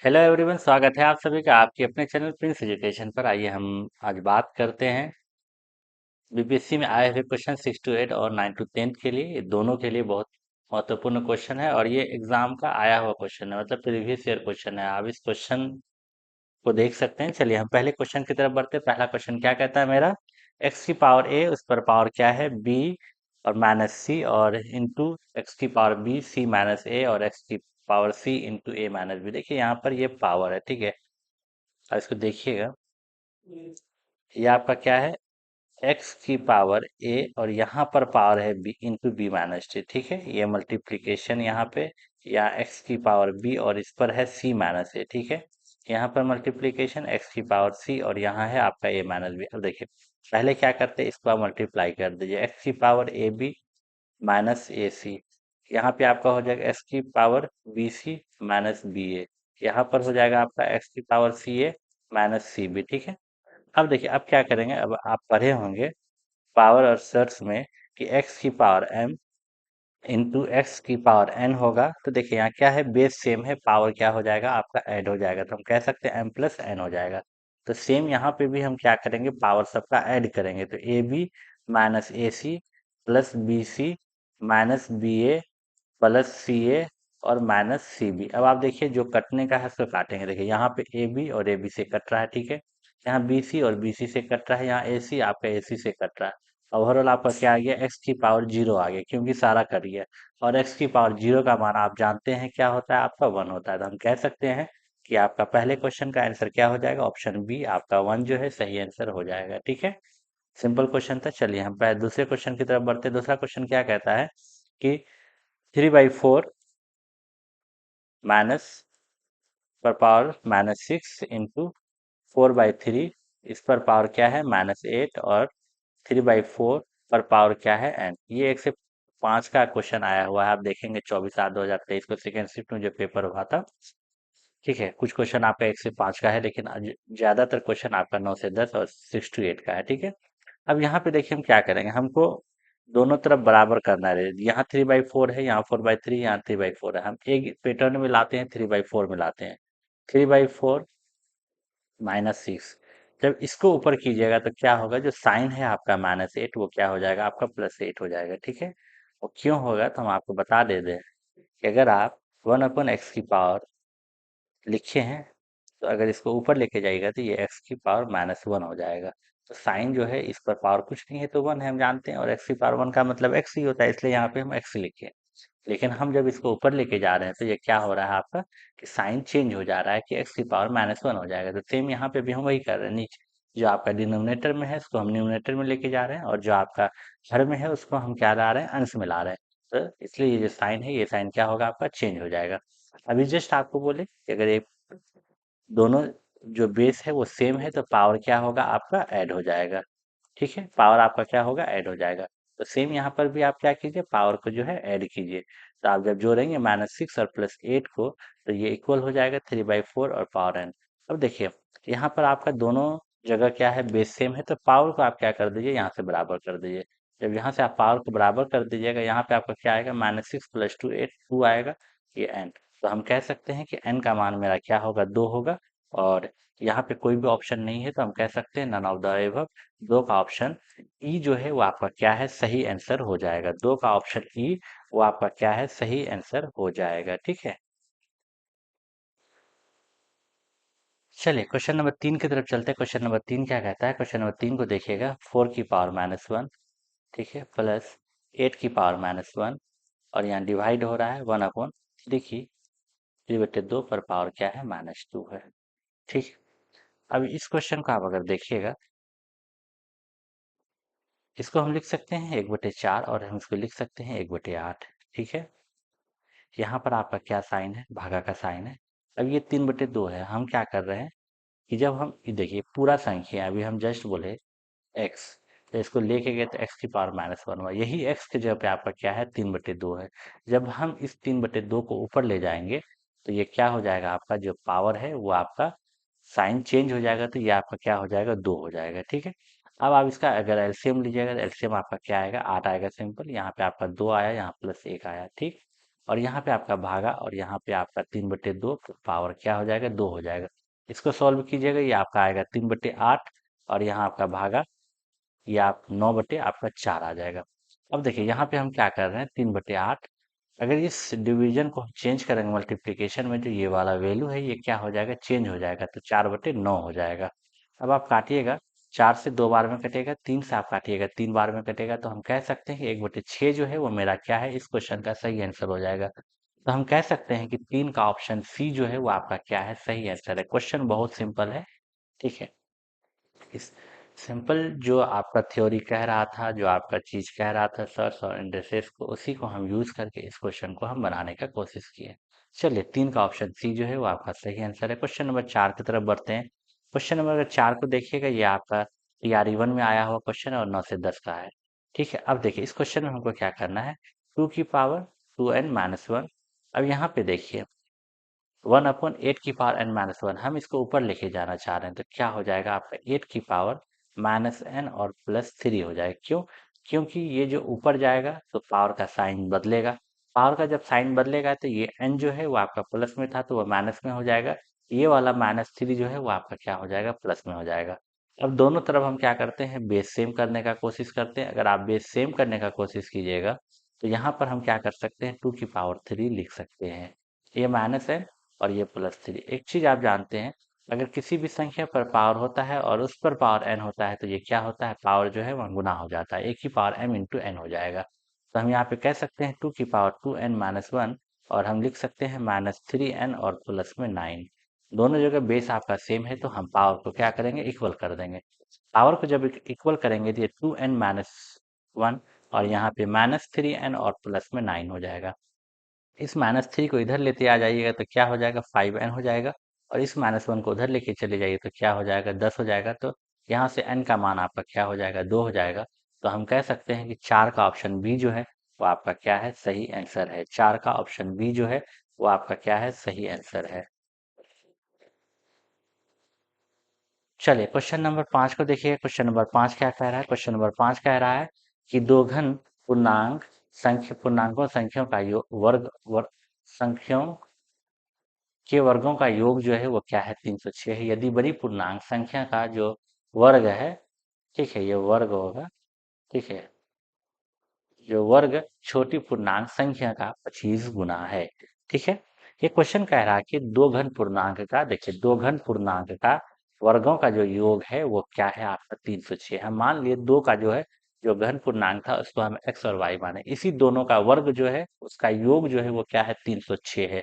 Hello everyone, स्वागत है आप सभी का आपके अपने चैनल प्रिंस एजुकेशन पर। आइए हम आज बात करते हैं बीपीएससी में आए हुए क्वेश्चन 6 to 8 और 9 to 10 के लिए। ये दोनों के लिए बहुत महत्वपूर्ण क्वेश्चन है और ये एग्जाम का आया हुआ क्वेश्चन है, मतलब प्रीवियस ईयर क्वेश्चन है। आप इस क्वेश्चन को देख सकते हैं। चलिए हम पहले क्वेश्चन की तरफ बढ़ते हैं। पहला क्वेश्चन क्या कहता है मेरा, एक्स की पावर ए, उस पर पावर क्या है बी और माइनस सी, और इंटू एक्स की पावर बी सी माइनस ए और एक्स की पावर सी इंटू ए माइनस बी। देखिए यहाँ पर ये पावर है, ठीक है। अब इसको देखिएगा, ये आपका क्या है, एक्स की पावर ए और यहाँ पर पावर है B into B minus T, ठीक है। ये मल्टीप्लीकेशन यहाँ पे, या एक्स की पावर बी और इस पर है सी माइनस ए, ठीक है। यहाँ पर मल्टीप्लीकेशन एक्स की पावर सी और यहाँ है आपका ए माइनस बी। अब देखिए पहले क्या करते हैं, इसको आप मल्टीप्लाई कर दीजिए, एक्स की power a b minus a c. यहाँ पे आपका हो जाएगा एक्स की power b c minus b a. यहाँ पर हो जाएगा आपका एक्स की power c a minus c b, ठीक है। अब देखिए अब क्या करेंगे, अब आप पढ़े होंगे पावर और सर्च में कि एक्स की पावर m इंटू एक्स की पावर n होगा। तो देखिए यहाँ क्या है, बेस सेम है, पावर क्या हो जाएगा आपका ऐड हो जाएगा, तो हम कह सकते हैं m प्लस n हो जाएगा। तो सेम यहाँ पे भी हम क्या करेंगे, पावर सबका ऐड करेंगे, तो a b minus a c plus b c minus b a plus c a और माइनस सी बी। अब आप देखिए जो कटने का है उसको काटेंगे। देखिए यहाँ पे ए बी और ए बी से कट रहा है, ठीक है। यहाँ बी सी और बी सी से कट रहा है, यहाँ ए सी आपका ए सी से कट रहा है। ओवरऑल आपका क्या आ गया, एक्स की पावर जीरो आ गया, क्योंकि सारा कट गया। और एक्स की पावर जीरो का मान आप जानते हैं क्या होता है, आपका वन होता है। तो हम कह सकते हैं कि आपका पहले क्वेश्चन का आंसर क्या हो जाएगा, ऑप्शन बी आपका वन जो है सही आंसर हो जाएगा, ठीक है। सिंपल क्वेश्चन था। चलिए हम पहले दूसरे क्वेश्चन की तरफ बढ़ते हैं। दूसरा क्वेश्चन क्या कहता है कि 3/4 माइनस पर पावर माइनस 6 इंटू 4/3, इस पर पावर क्या है माइनस 8, और 3/4 पर पावर क्या है एन। ये 1 से 5 का क्वेश्चन आया हुआ है, आप देखेंगे 24/8/2023 को सेकेंड शिफ्ट में जो पेपर हुआ था, ठीक है। कुछ क्वेश्चन आपका 1 से 5 का है, लेकिन ज्यादातर क्वेश्चन आपका 9 से 10 और 6 to 8 का है, ठीक है। अब यहाँ पे देखिए हम क्या करेंगे, हमको दोनों तरफ बराबर करना है। यहाँ 3/4 है, यहाँ 4/3, यहाँ 3/4 है। हम एक पैटर्न में लाते हैं, 3/4 में लाते हैं। 3/4 माइनस 6, जब इसको ऊपर कीजिएगा तो क्या होगा, जो साइन है आपका -8 वो क्या हो जाएगा आपका +8 हो जाएगा, ठीक है। वो क्यों होगा तो हम आपको बता दे दें कि अगर आप 1/x की पावर लिखे हैं, तो अगर इसको ऊपर लेके जाइएगा तो ये एक्स की पावर -1 हो जाएगा। तो साइन जो है इस पर पावर कुछ नहीं है तो वन है, हम जानते हैं, और एक्स की पावर वन का मतलब एक्स ही होता है, इसलिए यहाँ पे हम एक्स लिखे। लेकिन हम जब इसको ऊपर लेके जा रहे हैं तो ये क्या हो रहा है आपका, कि साइन चेंज हो जा रहा है, कि एक्स की पावर -1 हो जाएगा। तो सेम यहाँ पे भी हम वही कर रहे हैं, नीचे जो आपका डिनोमिनेटर में है उसको हम न्यूमिनेटर में लेके जा रहे हैं, और जो आपका हर में है उसको हम क्या ला रहे हैं, अंश में ला रहे हैं। तो इसलिए ये जो साइन है, ये साइन क्या होगा आपका, चेंज हो जाएगा। अभी जस्ट आपको बोले कि अगर ये दोनों जो बेस है वो सेम है तो पावर क्या होगा आपका, ऐड हो जाएगा, ठीक है। पावर आपका क्या होगा, ऐड हो जाएगा। तो सेम यहाँ पर भी आप क्या कीजिए, पावर को जो है ऐड कीजिए। तो आप जब जोड़ेंगे -6 और +8 को, तो ये इक्वल हो जाएगा 3/4 और पावर एन। अब देखिए यहाँ पर आपका दोनों जगह क्या है, बेस सेम है, तो पावर को आप क्या कर दीजिए, यहाँ से बराबर कर दीजिए। जब यहाँ से आप पावर को बराबर कर दीजिएगा, यहाँ पे आपका क्या आएगा, -6 + 2 8 2 आएगा, ये एन। तो हम कह सकते हैं कि एन का मान मेरा क्या होगा, 2 होगा। और यहाँ पे कोई भी ऑप्शन नहीं है तो हम कह सकते हैं नन ऑफ द अबव, दो का ऑप्शन ई जो है वो आपका क्या है, सही आंसर हो जाएगा। दो का ऑप्शन ई वो आपका क्या है, सही आंसर हो जाएगा, ठीक है। चलिए क्वेश्चन नंबर 3 की तरफ चलते हैं। क्वेश्चन नंबर 3 क्या कहता है, क्वेश्चन नंबर 3 को देखिएगा, 4 की पावर -1, ठीक है, प्लस 8 की पावर -1, और यहाँ डिवाइड हो रहा है 1/3 की 3/2 पर पावर क्या है, -2 है, ठीक। अब इस क्वेश्चन को आप अगर देखिएगा, इसको हम लिख सकते हैं 1/4, और हम इसको लिख सकते हैं 1/8, ठीक है। यहाँ पर आपका क्या साइन है, भागा का साइन है। अब ये 3/2 है, हम क्या कर रहे हैं कि जब हम ये देखिए पूरा संख्या, अभी हम जस्ट बोले एक्स, तो इसको लेके गए तो एक्स की पावर -1 हुआ, यही एक्स के जगह पे आपका क्या है, 3/2 है। जब हम इस 3/2 को ऊपर ले जाएंगे तो ये क्या हो जाएगा, आपका जो पावर है वो आपका साइन चेंज हो जाएगा, तो ये आपका क्या हो जाएगा, 2 हो जाएगा, ठीक है। अब आप इसका अगर एलसीएम लीजिएगा तो एलसीएम आपका क्या आएगा, 8 आएगा सिंपल। यहाँ पे आपका 2 आया, यहाँ +1 आया, ठीक। और यहाँ पे आपका भागा और यहाँ पे आपका 3/2 पावर क्या हो जाएगा 2 हो जाएगा। इसको सॉल्व कीजिएगा, ये आपका आएगा 3/8 और यहाँ आपका भागा ये आप 9 बटे आपका 4 आ जाएगा। अब देखिए यहाँ पे हम क्या कर रहे हैं 3/8, अगर इस डिवीजन को हम चेंज करेंगे मल्टीप्लिकेशन में, जो ये वाला वैल्यू है ये क्या हो जाएगा चेंज हो जाएगा, तो 4/9 हो जाएगा। अब आप काटिएगा, 4 से 2 बार में कटेगा, 3 से आप काटिएगा 3 बार में कटेगा, तो हम कह सकते हैं कि 1/6 जो है वो मेरा क्या है इस क्वेश्चन का सही आंसर हो जाएगा। तो हम कह सकते हैं कि 3 का ऑप्शन सी जो है वो आपका क्या है सही आंसर है। क्वेश्चन बहुत सिंपल है, ठीक है। इस सिंपल जो आपका थ्योरी कह रहा था, जो आपका चीज कह रहा था सर्स और इंडेक्सेस को, उसी को हम यूज करके इस क्वेश्चन को हम बनाने का कोशिश किए। चलिए 3 का ऑप्शन सी जो है वो आपका सही आंसर है। क्वेश्चन नंबर 4 की तरफ बढ़ते हैं। क्वेश्चन नंबर 4 को देखिएगा, ये आपका TRE 1 में आया हुआ क्वेश्चन और 9 से 10 का है, ठीक है। अब देखिए इस क्वेश्चन में हमको क्या करना है, 2 की पावर 2n-1। अब यहाँ पे देखिए 1/8 की पावर n-1 हम इसको ऊपर लेके जाना चाह रहे हैं, तो क्या हो जाएगा आपका 8 की पावर-n और +3 हो जाएगा। क्यों? क्योंकि ये जो ऊपर जाएगा तो पावर का साइन बदलेगा, पावर का जब साइन बदलेगा तो ये n जो है वो आपका प्लस में था तो वो माइनस में हो जाएगा, ये वाला -3 जो है वो आपका क्या हो जाएगा प्लस में हो जाएगा। अब दोनों तरफ हम क्या करते हैं बेस सेम करने का कोशिश करते हैं। अगर आप बेस सेम करने का कोशिश कीजिएगा तो यहाँ पर हम क्या कर सकते हैं 2 की पावर 3 लिख सकते हैं, ये -n और ये +3। एक चीज आप जानते हैं, अगर किसी भी संख्या पर पावर होता है और उस पर पावर n होता है तो ये क्या होता है पावर जो है वह गुना हो जाता है, 1 की पावर m × n हो जाएगा। तो हम यहाँ पे कह सकते हैं 2 की पावर 2n-1 और हम लिख सकते हैं -3n और प्लस में 9। दोनों जगह बेस आपका सेम है तो हम पावर को क्या करेंगे इक्वल कर देंगे। पावर को जब इक्वल करेंगे तो ये 2n-1 और यहाँ पे -3n और प्लस में 9 हो जाएगा। इस -3 को इधर लेते आ जाइएगा तो क्या हो जाएगा 5n हो जाएगा और इस -1 को उधर लेके चले जाइए तो क्या हो जाएगा 10 हो जाएगा। तो यहाँ से n का मान आपका क्या हो जाएगा 2 हो जाएगा। तो हम कह सकते हैं कि 4 का ऑप्शन बी जो है वो आपका क्या है सही आंसर है। 4 का ऑप्शन बी जो है वो आपका क्या है सही आंसर है। चलिए क्वेश्चन नंबर 5 को देखिए। क्वेश्चन नंबर 5 क्या कह रहा है, क्वेश्चन नंबर 5 कह रहा है कि दो घन पूर्णांक पूर्णांकों संख्याओं का वर्ग संख्याओं के वर्गों का योग जो है वो क्या है 306 है। यदि बड़ी पूर्णांक संख्या का जो वर्ग है, ठीक है, ये वर्ग होगा, ठीक है, जो वर्ग छोटी पूर्णांक संख्या का 25 गुना है, ठीक है। ये क्वेश्चन कह रहा है कि दो घन पूर्णांक का, देखिए दो घन पूर्णांक का वर्गों का जो योग है वो क्या है आपका 306। हम मान लिए दो का जो है जो घन पूर्णांक था उसको हम x और y माने, इसी दोनों का वर्ग जो है उसका योग जो है वो क्या है 306 है।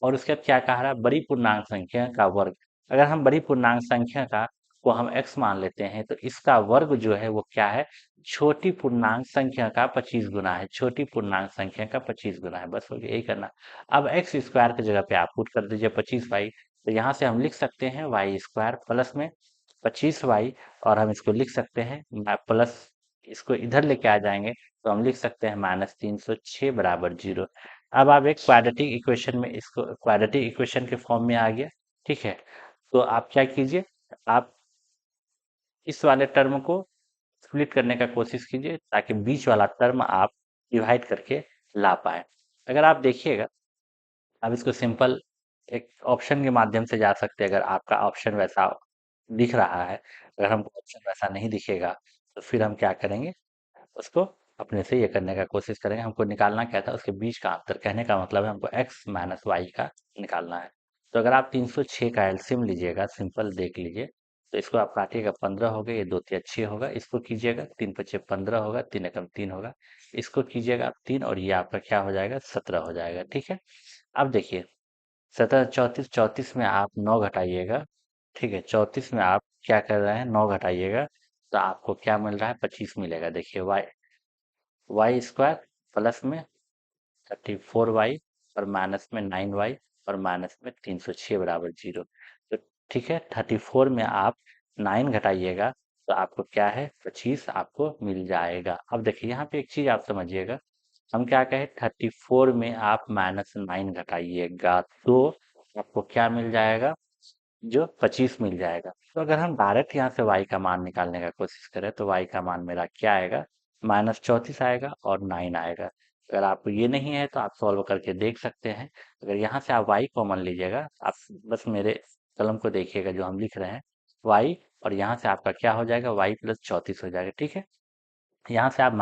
और उसके बाद क्या कह रहा है बड़ी पूर्णांक संख्या का वर्ग, अगर हम बड़ी पूर्णांक संख्या का को हम x मान लेते हैं तो इसका वर्ग जो है वो क्या है छोटी पूर्णांक संख्या का 25 गुना है। छोटी पूर्णांक संख्या का 25 गुना है, बस हो गया यही करना। अब एक्स स्क्वायर की जगह पे आप पुट कर दीजिए 25y, तो यहाँ से हम लिख सकते हैं वाई स्क्वायर प्लस में 25y और हम इसको लिख सकते हैं प्लस, इसको इधर लेके आ जाएंगे तो हम लिख सकते हैं -306 बराबर 0। अब आप एक क्वाड्रेटिक इक्वेशन में, इसको क्वाड्रेटिक इक्वेशन के फॉर्म में आ गया, ठीक है। तो आप क्या कीजिए, आप इस वाले टर्म को स्प्लिट करने का कोशिश कीजिए ताकि बीच वाला टर्म आप डिवाइड करके ला पाए। अगर आप देखिएगा, आप इसको सिंपल एक ऑप्शन के माध्यम से जा सकते हैं। अगर आपका ऑप्शन वैसा दिख रहा है, अगर हमको ऑप्शन वैसा नहीं दिखेगा तो फिर हम क्या करेंगे, उसको अपने से ये करने का कोशिश करेंगे। हमको निकालना क्या था उसके बीच का अंतर, कहने का मतलब है हमको x माइनस वाई का निकालना है। तो अगर आप 306 का एलसीएम लीजिएगा, सिंपल देख लीजिए, तो इसको आप काटिएगा 15 हो गए, ये 2 तिया 6 होगा, इसको कीजिएगा 3 × 5 = 15 होगा, 3 एकम 3 होगा, इसको कीजिएगा आप 3 और ये आपका क्या हो जाएगा 17 हो जाएगा, ठीक है। अब देखिए 17 34 34 में आप 9 घटाइएगा, ठीक है, 34 में आप क्या कर रहे हैं 9 घटाइएगा तो आपको क्या मिल रहा है 25 मिलेगा। देखिए वाई स्क्वायर प्लस में 34y और माइनस में 9y और माइनस में 306 बराबर 0। तो ठीक है 34 में आप 9 घटाइएगा तो आपको क्या है 25 आपको मिल जाएगा। अब देखिए यहाँ पे एक चीज आप समझिएगा, हम क्या कहें 34 में आप -9 घटाइएगा तो आपको क्या मिल जाएगा जो 25 मिल जाएगा। तो अगर हम डायरेक्ट यहाँ से y का मान निकालने का कोशिश करें तो y का मान मेरा क्या आएगा -34 आएगा और 9 आएगा। अगर आपको ये नहीं है तो आप सॉल्व करके देख सकते हैं। अगर यहाँ से आप y कॉमन लीजिएगा, आप बस मेरे कलम को देखिएगा जो हम लिख रहे हैं, y, और यहाँ से आपका क्या हो जाएगा, y प्लस 34 हो जाएगा। ठीक है, यहाँ से आप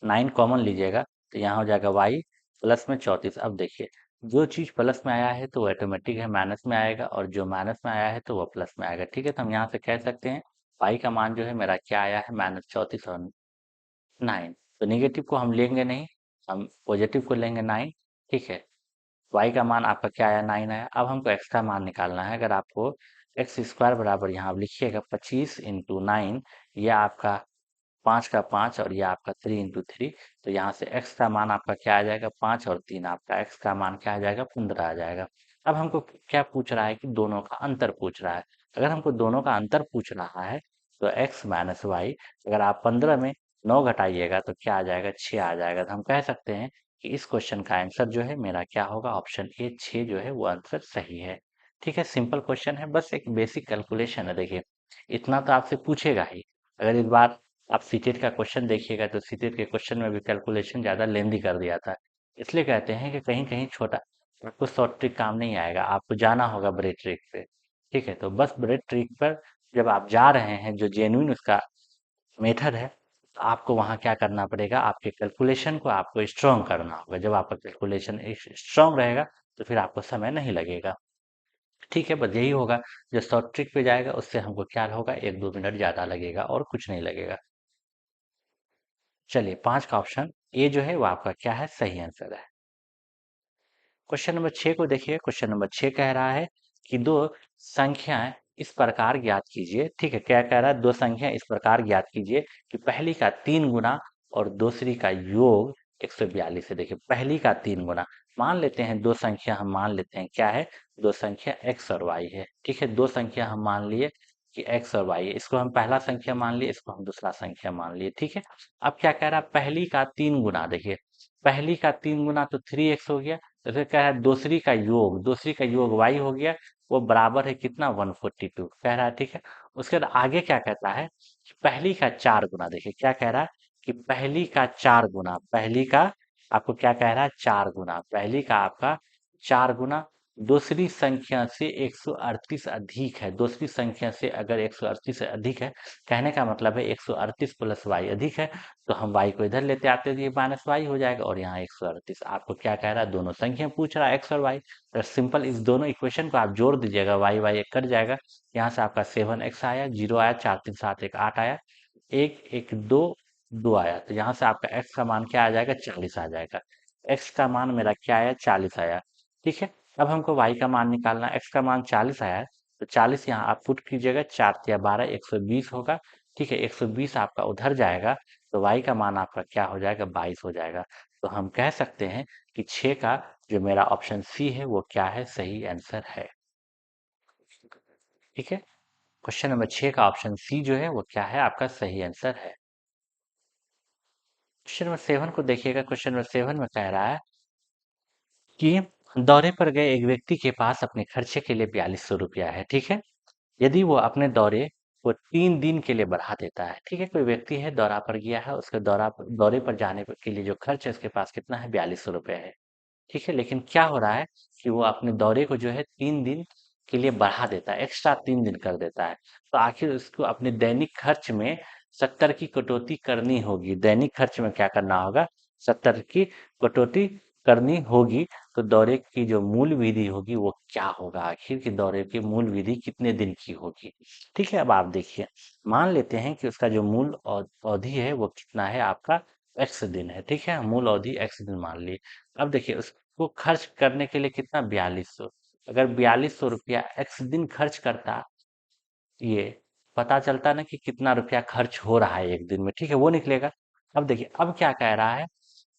-9 कॉमन लीजिएगा तो यहाँ हो जाएगा y प्लस में 34। अब देखिए, जो चीज़ प्लस में आया है तो वो ऑटोमेटिक है माइनस में आएगा, और जो माइनस में आया है तो वो प्लस में आएगा। ठीक है, तो हम यहाँ से कह सकते हैं y का मान जो है मेरा क्या आया है, -34 और 9। तो नेगेटिव को हम लेंगे नहीं, हम पॉजिटिव को लेंगे 9। ठीक है, y का मान आपका क्या आया, 9 आया। अब हमको x का मान निकालना है। अगर आपको एक्स स्क्वायर बराबर यहाँ आप लिखिएगा 25 इंटू 9, ये आपका 5 का 5 और ये आपका 3 इंटू 3। तो यहाँ से x का मान आपका क्या आ जाएगा, 5 और 3, आपका x का मान क्या आ जाएगा, 15 आ जाएगा। अब हमको क्या पूछ रहा है कि दोनों का अंतर पूछ रहा है। अगर हमको दोनों का अंतर पूछ रहा है तो x माइनस वाई, अगर आप 15 में 9 घटाइएगा तो क्या आ जाएगा, 6 आ जाएगा। तो हम कह सकते हैं कि इस क्वेश्चन का आंसर जो है मेरा क्या होगा, ऑप्शन ए 6 जो है वो आंसर सही है। ठीक है, सिंपल क्वेश्चन है, बस एक बेसिक कैलकुलेशन है। देखिए, इतना तो आपसे पूछेगा ही। अगर इस बार आप सीटेट का क्वेश्चन देखिएगा तो सीटेट के क्वेश्चन में भी कैलकुलेशन ज़्यादा लेंदी कर दिया था। इसलिए कहते हैं कि कहीं कहीं छोटा, आपको शॉर्ट ट्रिक काम नहीं आएगा, आपको जाना होगा ब्रेड ट्रिक पे। ठीक है, तो बस ब्रेड ट्रिक पर जब आप जा रहे हैं, जो जेन्युइन उसका मेथड है, तो आपको वहाँ क्या करना पड़ेगा, आपके कैलकुलेशन को आपको स्ट्रॉन्ग करना होगा। जब आपका कैलकुलेशन स्ट्रॉन्ग रहेगा तो फिर आपको समय नहीं लगेगा। ठीक है, बस यही होगा। जो शॉर्ट ट्रिक पे जाएगा उससे हमको क्या होगा, 1-2 मिनट ज़्यादा लगेगा और कुछ नहीं लगेगा। चलिए, 5 का ऑप्शन ए जो है वो आपका क्या है, सही आंसर है। क्वेश्चन नंबर 6 को देखिए। क्वेश्चन नंबर 6 कह रहा है कि दो संख्याएं इस प्रकार ज्ञात कीजिए। ठीक है, क्या कह रहा है, दो संख्या इस प्रकार ज्ञात कीजिए कि पहली का 3 गुना और दूसरी का योग 142 है। देखिए, पहली का 3 गुना, मान लेते हैं दो संख्या, हम मान लेते हैं क्या है, दो संख्या x और y है। ठीक है, दो संख्या हम मान लिए कि x और y है, इसको हम पहला संख्या मान लिए, इसको हम दूसरा संख्या मान लिए। ठीक है, अब क्या कह रहा है, पहली का 3 गुना। देखिए, पहली का 3 गुना तो 3x हो गया, तो फिर क्या है, दूसरी का योग, दूसरी का योग y हो गया, वो बराबर है कितना, 142 कह रहा है। ठीक है, उसके बाद आगे क्या कहता है कि पहली का 4 गुना। देखिए, क्या कह रहा है कि पहली का 4 गुना, पहली का आपको क्या कह रहा है, 4 गुना, पहली का आपका 4 गुना दूसरी संख्या से 138 अधिक है। दूसरी संख्या से अगर 138 से अधिक है, कहने का मतलब है 138 प्लस वाई अधिक है, तो हम y को इधर लेते आते हैं तो ये माइनस वाई हो जाएगा, और यहाँ 138। आपको क्या कह रहा है, दोनों संख्या पूछ रहा है x और y। तो सिंपल इस दोनों इक्वेशन को आप जोड़ दीजिएगा, y y एक कट जाएगा, यहाँ से आपका 7x आया, 0 आया, 4 3 7 1 8 आया, 1 1 2 2 आया, तो यहाँ से आपका x का मान क्या आ जाएगा, 40 आ जाएगा। x का मान मेरा क्या आया, 40 आया। ठीक है, अब हमको y का मान निकालना है। x का मान 40 आया है, तो 40 यहाँ आप पुट कीजिएगा, 4 या 12 120 होगा। ठीक है, 120 आपका उधर जाएगा, तो y का मान आपका क्या हो जाएगा, 22 हो जाएगा। तो हम कह सकते हैं कि 6 का जो मेरा ऑप्शन सी है वो क्या है, सही आंसर है। ठीक है, क्वेश्चन नंबर 6 का ऑप्शन सी जो है वो क्या है, आपका सही आंसर है। क्वेश्चन नंबर 7 को देखिएगा। क्वेश्चन नंबर 7 में कह रहा है कि दौरे पर गए एक व्यक्ति के पास अपने खर्चे के लिए 4200 रुपया है। ठीक है, यदि वो अपने दौरे को 3 दिन के लिए बढ़ा देता है। ठीक है, कोई व्यक्ति है दौरा पर गया है, उसके दौरे पर जाने के लिए जो खर्च है उसके पास कितना है, 4200 रुपये है। ठीक है, लेकिन क्या हो रहा है कि वो अपने दौरे को जो है 3 दिन के लिए बढ़ा देता है, एक्स्ट्रा 3 दिन कर देता है। तो आखिर उसको अपने दैनिक खर्च में 70 की कटौती करनी होगी। दैनिक खर्च में क्या करना होगा, 70 की कटौती करनी होगी। तो दौरे की जो मूल विधि होगी वो क्या होगा, आखिर की दौरे की मूल विधि कितने दिन की होगी। ठीक है, अब आप देखिए, मान लेते हैं कि उसका जो मूल अवधि है वो कितना है, आपका एक्स दिन है। ठीक है, मूल अवधि एक्स दिन मान ली। अब देखिए, उसको खर्च करने के लिए कितना, 4200। अगर 4200 रुपया एक्स दिन खर्च करता, ये पता चलता ना कि कितना रुपया खर्च हो रहा है एक दिन में। ठीक है, वो निकलेगा। अब देखिए, अब क्या कह रहा है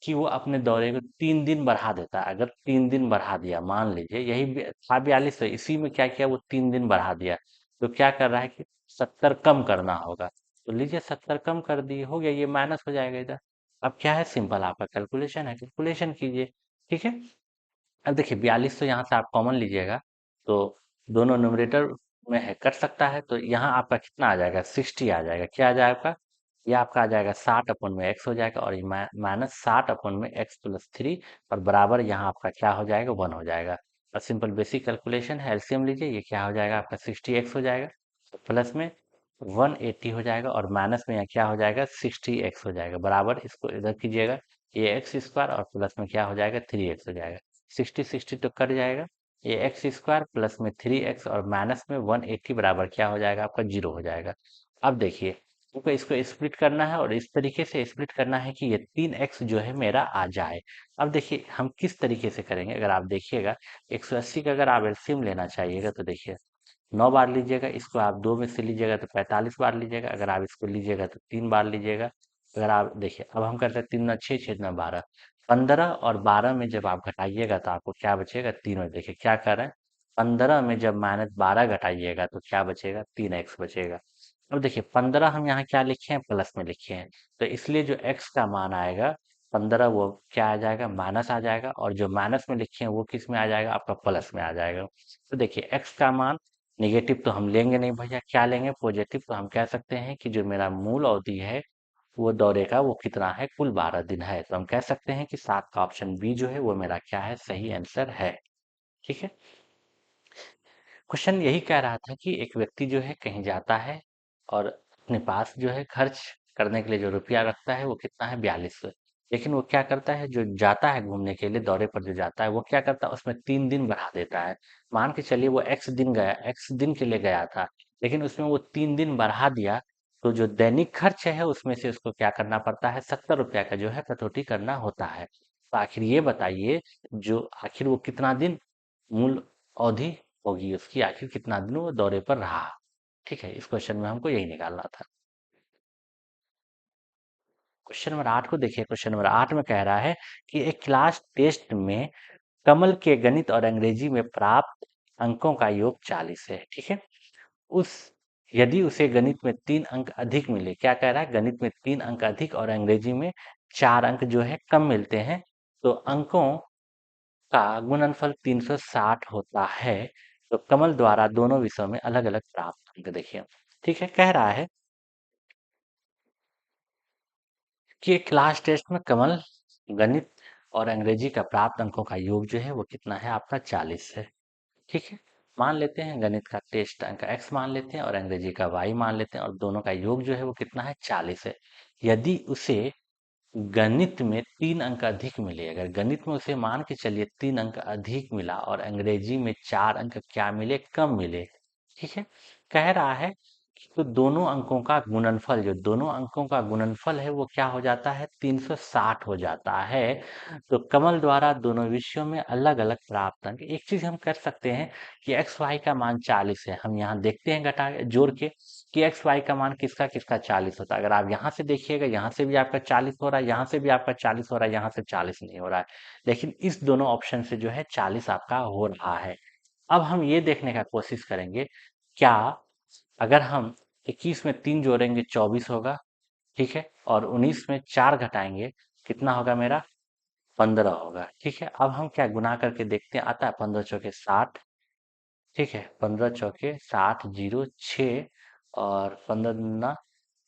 कि वो अपने दौरे को 3 दिन बढ़ा देता है। अगर 3 दिन बढ़ा दिया, मान लीजिए यही था 4200, इसी में क्या किया, वो 3 दिन बढ़ा दिया, तो क्या कर रहा है कि 70 कम करना होगा। तो लीजिए, 70 कम कर दिए, हो गया, ये माइनस हो जाएगा इधर। अब क्या है, सिंपल आपका कैलकुलेशन है, कैलकुलेशन कीजिए। ठीक है, अब देखिए, 4200 यहाँ से आप कॉमन लीजिएगा, तो दोनों न्यूमरेटर में है, कट सकता है, तो यहाँ आपका कितना आ जाएगा, 60 आ जाएगा। क्या आ जाएगा आपका, ये आपका आ जाएगा 60/x हो जाएगा, और ये -60/x+3, और बराबर यहाँ आपका क्या हो जाएगा, 1 हो जाएगा। और सिंपल बेसिक कैलकुलेशन है, एलसीएम लीजिए, ये क्या हो जाएगा आपका 60x हो जाएगा, तो प्लस में 180 हो जाएगा, और माइनस में यहाँ क्या हो जाएगा 60x हो जाएगा, बराबर इसको इधर कीजिएगा, ये एक्स स्क्वायर और प्लस में क्या हो जाएगा 3x हो जाएगा। 60 60 तो कट जाएगा, ये एक्स स्क्वायर प्लस में 3x और माइनस में 180 बराबर क्या हो जाएगा आपका 0 हो जाएगा। अब देखिए, हमको इसको स्प्लिट करना है, और इस तरीके से स्प्लिट करना है कि ये 3x जो है मेरा आ जाए। अब देखिए हम किस तरीके से करेंगे, अगर आप देखिएगा 180 का अगर आप एलसीएम लेना चाहिएगा तो देखिए 9 बार लीजिएगा, इसको आप 2 में से लीजिएगा तो 45 बार लीजिएगा, अगर आप इसको लीजिएगा तो 3 बार लीजिएगा। अगर आप देखिए, अब हम करते हैं 3 दूना 6, 6 दूना 12, 15 और 12 में जब आप घटाइएगा तो आपको क्या बचेगा, 3 और देखिए क्या कर रहे हैं, 15 में जब -12 घटाइएगा तो क्या बचेगा, 3x बचेगा। अब देखिए 15 हम यहाँ क्या लिखे हैं, प्लस में लिखे हैं, तो इसलिए जो x का मान आएगा 15 वो क्या आ जाएगा, माइनस आ जाएगा, और जो माइनस में लिखे हैं वो किस में आ जाएगा, आपका प्लस में आ जाएगा। तो देखिए x का मान नेगेटिव तो हम लेंगे नहीं भैया, क्या लेंगे, पॉजिटिव, तो हम कह सकते हैं कि जो मेरा मूल अवधि है वो दौरे का वो कितना है, कुल 12 दिन है, तो हम कह सकते हैं कि 7 का ऑप्शन बी जो है वो मेरा क्या है, सही आंसर है। ठीक है, क्वेश्चन यही कह रहा था कि एक व्यक्ति जो है कहीं जाता है, और अपने पास जो है खर्च करने के लिए जो रुपया रखता है वो कितना है, 4200। लेकिन वो क्या करता है, जो जाता है घूमने के लिए दौरे पर जो जाता है वो क्या करता है, उसमें 3 दिन बढ़ा देता है। मान के चलिए वो एक्स दिन के लिए गया था, लेकिन उसमें वो 3 दिन बढ़ा दिया, तो जो दैनिक खर्च है उसमें से उसको क्या करना पड़ता है, 70 रुपया का जो है कटौती करना होता है। तो आखिर ये बताइए, जो आखिर वो कितना दिन मूल अवधि होगी उसकी, आखिर कितना दिन वो दौरे पर रहा। ठीक है, इस क्वेश्चन में हमको यही निकालना था। क्वेश्चन नंबर 8 को देखिए, क्वेश्चन नंबर 8 में कह रहा है कि एक क्लास टेस्ट में कमल के गणित और अंग्रेजी में प्राप्त अंकों का योग 40 है। ठीक है, उस यदि उसे गणित में 3 अंक अधिक मिले, क्या कह रहा है, गणित में 3 अंक अधिक और अंग्रेजी में 4 अंक जो है कम मिलते हैं, तो अंकों का गुणनफल 360 होता है, तो कमल द्वारा दोनों विषयों में अलग अलग प्राप्त अंक देखिए। ठीक है, कह रहा है कि क्लास टेस्ट में कमल गणित और अंग्रेजी का प्राप्त अंकों का योग जो है वो कितना है, आपका 40 है। ठीक है, मान लेते हैं गणित का टेस्ट अंक x मान लेते हैं और अंग्रेजी का y मान लेते हैं, और दोनों का योग जो है वो कितना है, 40 है। यदि उसे गणित में 3 अंक अधिक मिले, अगर गणित में उसे मान के चलिए 3 अंक अधिक मिला, और अंग्रेजी में 4 अंक क्या मिले, कम मिले। ठीक है, कह रहा है कि तो दोनों अंकों का गुणनफल, जो दोनों अंकों का गुणनफल है वो क्या हो जाता है, 360 हो जाता है। तो कमल द्वारा दोनों विषयों में अलग अलग प्राप्त अंक, एक चीज हम कर सकते हैं कि एक्स वाई का मान 40 है, हम यहाँ देखते हैं घटा जोड़ के कि एक्स वाई का मान किसका किसका 40 होता है। अगर आप यहाँ से देखिएगा, यहाँ से भी आपका 40 हो रहा है, यहाँ से भी आपका 40 हो रहा है, यहाँ से 40 नहीं हो रहा है, लेकिन इस दोनों ऑप्शन से जो है 40 आपका हो रहा है। अब हम ये देखने का कोशिश करेंगे, क्या अगर हम 21 में 3 जोड़ेंगे 24 होगा, ठीक है, और 19 में 4 घटाएंगे कितना होगा मेरा, 15 होगा। ठीक है, अब हम क्या गुना करके देखते हैं, आता है 15 चौके 60। ठीक है, 15 चौके 60, 0 6, और 15 दूना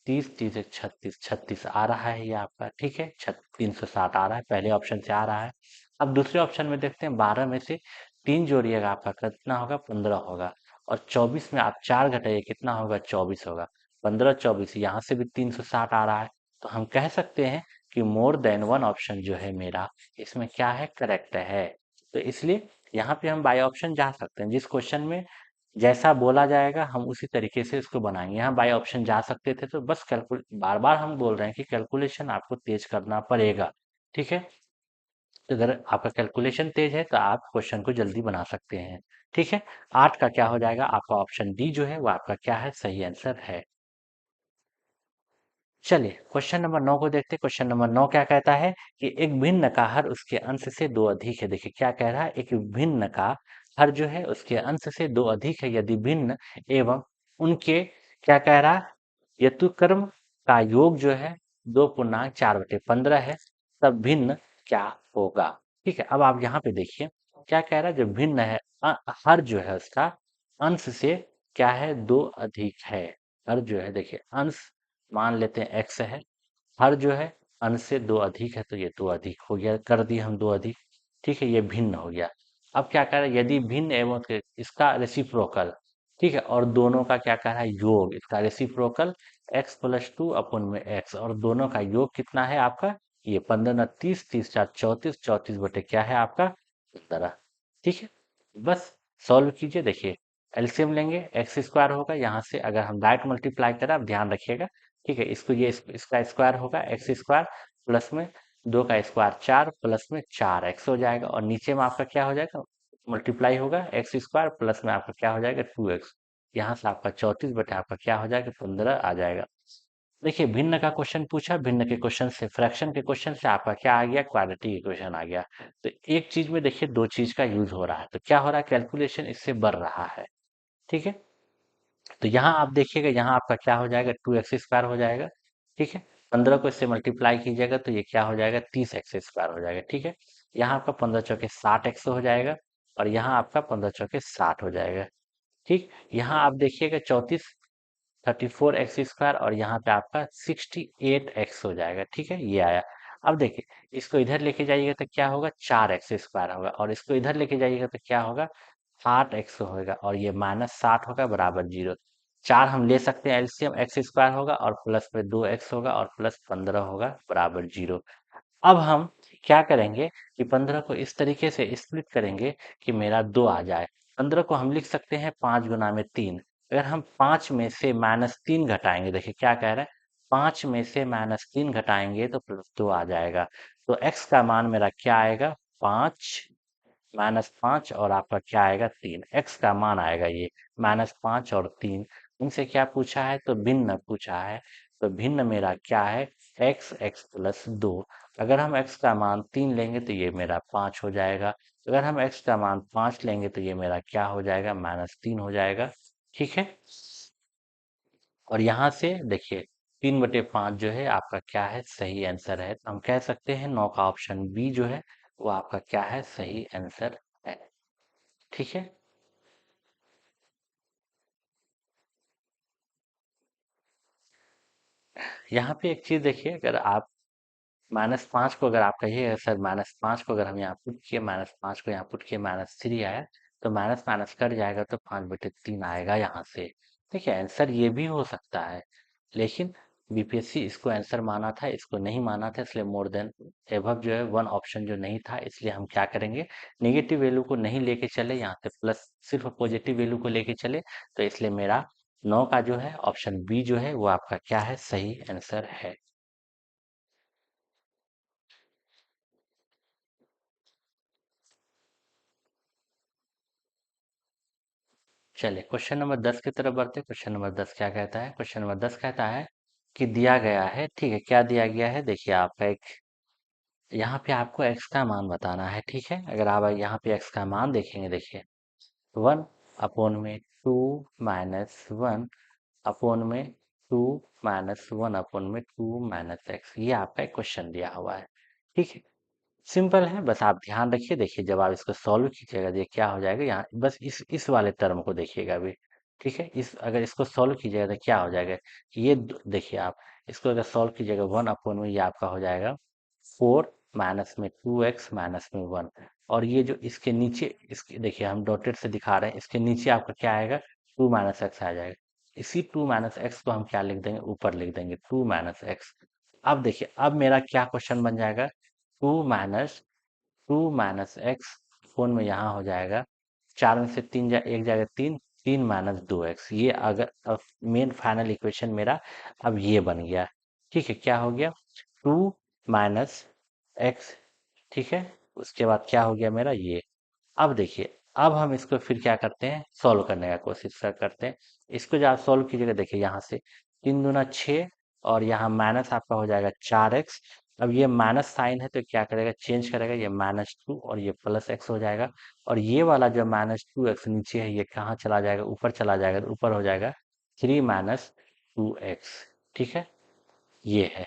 30, 30 एक 36, 36 आ रहा है ये आपका। ठीक है, 360 आ रहा है, पहले ऑप्शन से आ रहा है। अब दूसरे ऑप्शन में देखते हैं, 12 में से 3 जोड़िएगा आपका कितना होगा, 15 होगा, और 24 में आप 4 घटाइए कितना होगा, 24 होगा। 15 24 यहाँ से भी 360 आ रहा है, तो हम कह सकते हैं कि मोर देन वन ऑप्शन जो है मेरा इसमें क्या है, करेक्ट है। तो इसलिए यहाँ पे हम बाय ऑप्शन जा सकते हैं, जिस क्वेश्चन में जैसा बोला जाएगा हम उसी तरीके से इसको बनाएंगे। यहाँ बाय ऑप्शन जा सकते थे, तो बस कैलकुल बार बार हम बोल रहे हैं कि कैलकुलेशन आपको तेज करना पड़ेगा। ठीक है, तो अगर आपका कैलकुलेशन तेज है तो आप क्वेश्चन को जल्दी बना सकते हैं। ठीक है, 8 का क्या हो जाएगा, आपका ऑप्शन डी जो है वो आपका क्या है, सही आंसर है। चलिए क्वेश्चन नंबर 9 को देखते हैं। क्वेश्चन नंबर 9 क्या कहता है कि एक भिन्न का हर उसके अंश से दो अधिक है। देखिए क्या कह रहा है, एक भिन्न का हर जो है उसके अंश से दो अधिक है, यदि भिन्न एवं उनके क्या कह रहा है, यतुक्रम का योग जो है 2.4/15 है, तब भिन्न क्या होगा। ठीक है, अब आप यहाँ पे देखिए क्या कह रहा है, जो भिन्न है हर जो है उसका अंश से क्या है, दो अधिक है। हर जो है देखिए अंश मान लेते हैं x है, हर जो है अन से दो अधिक है, तो ये दो अधिक हो गया, कर दिए हम दो अधिक। ठीक है, ये भिन्न हो गया। अब क्या कह रहा है, यदि भिन्न एवं इसका रेसिप्रोकल, ठीक है, और दोनों का क्या कह रहा है, योग, इसका रेसिप्रोकल x+2 अपन में x, और दोनों का योग कितना है आपका, ये 15 30 4 34, 34 बटे क्या है आपका 15। ठीक है, बस सॉल्व कीजिए। देखिए एलसीएम लेंगे, एक्स स्क्वायर होगा, यहाँ से अगर हम डायरेक्ट मल्टीप्लाई करें, आप ध्यान रखिएगा। ठीक है, इसको ये इसका स्क्वायर होगा, एक्स स्क्वायर प्लस में दो का स्क्वायर 4 प्लस में 4x हो जाएगा, और नीचे में आपका क्या हो जाएगा, मल्टीप्लाई होगा, एक्स स्क्वायर प्लस में आपका क्या हो जाएगा 2x। यहाँ से आपका 34 बटे आपका क्या हो जाएगा 15 आ जाएगा। देखिए भिन्न का क्वेश्चन पूछा, भिन्न के क्वेश्चन से, फ्रैक्शन के क्वेश्चन से आपका क्या आ गया, क्वाड्रेटिक इक्वेशन आ गया। तो एक चीज में देखिए दो चीज का यूज हो रहा है, तो क्या हो रहा है, कैलकुलेशन इससे बढ़ रहा है। ठीक है, तो यहाँ आप देखिएगा, यहाँ आपका क्या हो जाएगा 2x² हो जाएगा। ठीक है, 15 को इससे मल्टीप्लाई कीजिएगा तो ये क्या हो जाएगा 30x² हो जाएगा। ठीक है, यहाँ आपका 15 चौके 60x हो जाएगा, और यहाँ आपका 15 चौके 60 हो जाएगा। ठीक, यहाँ आप देखिएगा 34x², और यहाँ पे आपका 68x हो जाएगा। ठीक है, ये आया। अब देखिए इसको इधर लेके जाइएगा तो क्या होगा 4x² होगा, और इसको इधर लेके जाइएगा तो क्या होगा 8x होगा, और ये -60 होगा बराबर 0। चार हम ले सकते हैं एलसीएम, x² होगा और प्लस में 2x होगा और प्लस 15 होगा बराबर 0। अब हम क्या करेंगे कि 15 को इस तरीके से स्प्लिट करेंगे कि मेरा 2 आ जाए। 15 को हम लिख सकते हैं 5 गुना में 3। अगर हम 5 में से -3 घटाएंगे, देखिए क्या कह रहे हैं, 5 में से -3 घटाएंगे तो +2 आ जाएगा। तो x का मान मेरा क्या आएगा 5, -5, और आपका क्या आएगा 3, x का मान आएगा ये -5 और 3। इनसे क्या पूछा है, तो भिन्न पूछा है। तो भिन्न मेरा क्या है, x+2। अगर हम x का मान 3 लेंगे तो ये मेरा 5 हो जाएगा। अगर हम x का मान 5 लेंगे तो ये मेरा क्या हो जाएगा, -3 हो जाएगा। ठीक है, और यहाँ से देखिए 3/5 जो है आपका क्या है, सही आंसर है। तो हम कह सकते हैं 9 का ऑप्शन बी जो है वो आपका क्या है, सही आंसर है। ठीक है, यहाँ पे एक चीज देखिए, अगर आप -5 को अगर आप कहिए सर, -5 को अगर हम यहाँ पुट किए, -5 को यहाँ पुट किए, -3 आया, तो माइनस माइनस कट जाएगा तो 5/3 आएगा यहाँ से। देखिए आंसर ये भी हो सकता है, लेकिन बीपीएससी इसको आंसर माना था, इसको नहीं माना था, इसलिए मोर देन एबव जो है वन ऑप्शन जो नहीं था, इसलिए हम क्या करेंगे, नेगेटिव वैल्यू को नहीं लेके चले, यहाँ पे प्लस सिर्फ पॉजिटिव वैल्यू को लेके चले। तो इसलिए मेरा 9 का जो है ऑप्शन बी जो है वो आपका क्या है, सही आंसर है। चलिए क्वेश्चन नंबर 10 की तरफ बढ़ते हैं। क्वेश्चन नंबर 10 क्या कहता है, क्वेश्चन नंबर 10 कहता है कि दिया गया है, ठीक है, क्या दिया गया है, देखिए आपका एक, यहाँ पे आपको x का मान बताना है। ठीक है, अगर आप यहाँ पे x का मान देखेंगे, देखिए 1/2 - 1/2 - 1/2 - x, ये आपका एक क्वेश्चन दिया हुआ है। ठीक है, सिंपल है, बस आप ध्यान रखिए। देखिए जब आप इसको सॉल्व कीजिएगा, ये क्या हो जाएगा, यहाँ बस इस वाले टर्म को देखिएगा अभी। ठीक है, इस अगर इसको सॉल्व कीजिएगा तो क्या हो जाएगा, ये देखिए आप इसको अगर सॉल्व कीजिएगा 1/में ये आपका हो जाएगा 4 माइनस में 2x माइनस में 1, और ये जो इसके नीचे, इसके देखिए हम डॉटेड से दिखा रहे हैं, इसके नीचे आपका क्या आएगा 2 - x आ जाएगा। इसी 2 - x को हम क्या लिख देंगे, ऊपर लिख देंगे 2 - x। अब देखिए अब मेरा क्या क्वेश्चन बन जाएगा, 2 - 2 - x, फोन में यहाँ हो जाएगा, 4 में से 3 एक जाएगा 3, 3 - 2x, ये अगर अब मेन फाइनल इक्वेशन मेरा अब ये बन गया। ठीक है, क्या हो गया 2 - x। ठीक है, उसके बाद क्या हो गया मेरा ये। अब देखिए अब हम इसको फिर क्या करते हैं, सॉल्व करने का कोशिश करते हैं। इसको जब आप सॉल्व कीजिएगा, देखिए यहाँ से 3 दूना 6, और यहाँ माइनस आपका हो जाएगा 4x। अब ये माइनस साइन है तो क्या करेगा, चेंज करेगा, ये -2 और ये +x हो जाएगा। और ये वाला जो -2x नीचे है ये कहाँ चला जाएगा, ऊपर चला जाएगा, तो ऊपर हो जाएगा 3 - 2x। ठीक है, ये है,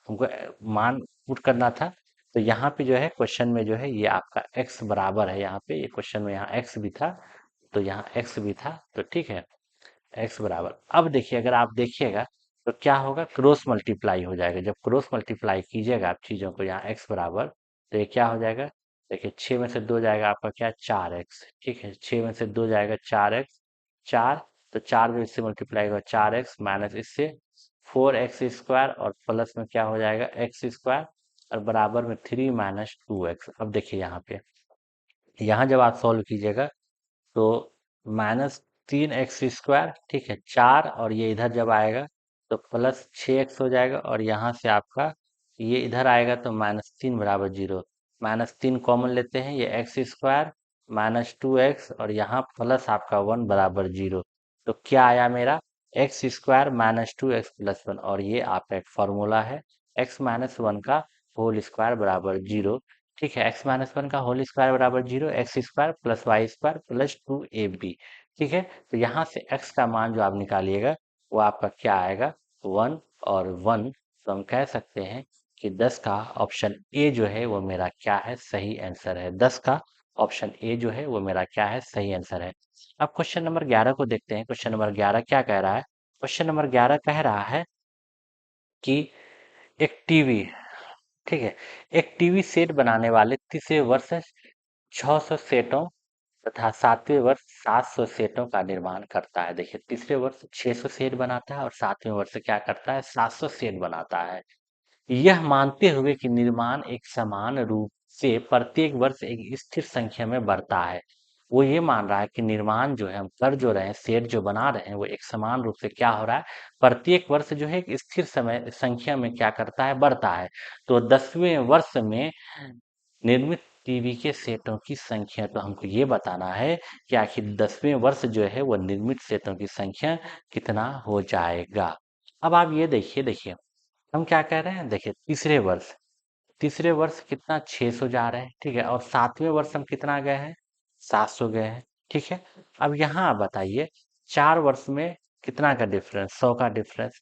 हमको मान पुट करना था। तो यहाँ पे जो है क्वेश्चन में जो है ये आपका x बराबर है, यहाँ पे ये क्वेश्चन में यहाँ x भी था, तो यहाँ x भी था, तो ठीक है, x बराबर। अब देखिए अगर आप देखिएगा तो क्या होगा, क्रॉस मल्टीप्लाई हो जाएगा। जब क्रॉस मल्टीप्लाई कीजिएगा आप चीज़ों को यहाँ x बराबर, तो ये क्या हो जाएगा, देखिए 6 में से 2 जाएगा आपका क्या, 4x। ठीक है, 6 में से 2 जाएगा 4x, 4, तो 4 जो इससे मल्टीप्लाई होगा 4x माइनस इससे 4x² और प्लस में क्या हो जाएगा x² और बराबर में 3 माइनस 2x। अब देखिए यहाँ जब आप सॉल्व कीजिएगा तो -3x², ठीक है, 4, और ये इधर जब आएगा तो +6x हो जाएगा, और यहाँ से आपका ये इधर आएगा तो -3 बराबर 0। -3 कॉमन लेते हैं, ये x² -2x और यहाँ प्लस आपका 1 बराबर 0। तो क्या आया मेरा, x² -2x + 1, और ये आपका एक फॉर्मूला है x-1 का होल स्क्वायर बराबर 0। ठीक है, x-1 का होल स्क्वायर बराबर 0, x² + y² + 2ab। ठीक है, तो यहाँ से x का मान जो आप निकालिएगा वो आपका क्या आएगा, 1 और 1। तो हम कह सकते हैं कि 10 का ऑप्शन ए जो है वो मेरा क्या है, सही आंसर है। 10 का ऑप्शन ए जो है वो मेरा क्या है, सही आंसर है। अब क्वेश्चन नंबर 11 को देखते हैं। क्वेश्चन नंबर 11 क्या कह रहा है, क्वेश्चन नंबर 11 कह रहा है कि एक टीवी, ठीक है, एक टीवी सेट बनाने वाले तीसरे वर्ष 600 सेटों तथा 7वें वर्ष 700 सेटों का निर्माण करता है। देखिए, तीसरे वर्ष 600 सेट बनाता है और 7वें वर्ष क्या करता है, 700 सेट बनाता है। यह मानते हुए कि निर्माण एक समान रूप से प्रत्येक वर्ष एक स्थिर संख्या में बढ़ता है। वो ये मान रहा है कि निर्माण जो है, हम कर जो रहे हैं, सेट जो बना रहे हैं, वो एक समान रूप से क्या हो रहा है, प्रत्येक वर्ष जो है एक स्थिर समय संख्या में क्या करता है, बढ़ता है। तो 10वें वर्ष में निर्मित टीवी के सेटों की संख्या, तो हमको ये बताना है कि आखिर 10वें वर्ष जो है वो निर्मित सेटों की संख्या कितना हो जाएगा। अब आप ये देखिए हम क्या कह रहे हैं, देखिए तीसरे वर्ष कितना, 600 जा रहे हैं, ठीक है, और 7वें वर्ष हम कितना गए हैं, 700 गए हैं। ठीक है, अब यहाँ आप बताइए 4 वर्ष में कितना का डिफरेंस, 100 का डिफरेंस।